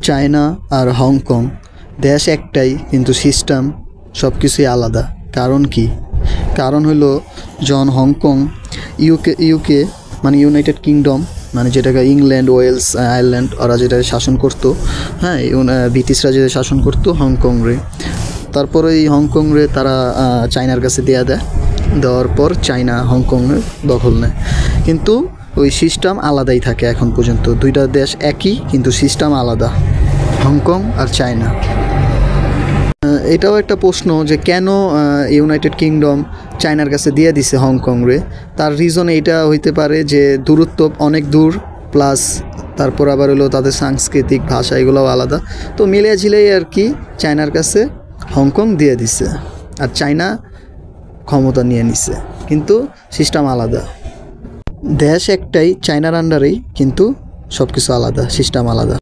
China আর Hong Kong দেশ একটাই, কিন্তু সিস্টেম সব কিছুই আলাদা। কারণ কি? কারণ হলো যখন হংকং ইউকে মানে ইউনাইটেড কিংডম, মানে যেটাকে ইংল্যান্ড, ওয়েলস, আয়ারল্যান্ড ওরা যেটা শাসন করতো, হ্যাঁ, ব্রিটিশরা যেটা শাসন করতো হংকং রে, তারপরে এই হংকং রে তারা চায়নার কাছে দেওয়ার পর চায়না হংকং দখল নেয়। কিন্তু ওই সিস্টেম আলাদাই থাকে এখন পর্যন্ত। দুইটা দেশ একই, কিন্তু সিস্টেম আলাদা, হংকং আর চায়না। এটাও একটা প্রশ্ন যে কেন ইউনাইটেড কিংডম চায়নার কাছে দিয়ে দিছে হংকং রে। তার রিজন এইটা হইতে পারে যে দূরত্ব অনেক দূর, প্লাস তারপর আবার হলো তাদের সাংস্কৃতিক ভাষা এগুলোও আলাদা। তো মিলিয়ে ঝিলেই আর কি চায়নার কাছে হংকং দিয়ে দিছে, আর চায়না ক্ষমতা নিয়ে নিছে, কিন্তু সিস্টেম আলাদা। দেশ একটাই, চায়নার আন্ডারেই, কিন্তু সব কিছু আলাদা, সিস্টেম আলাদা।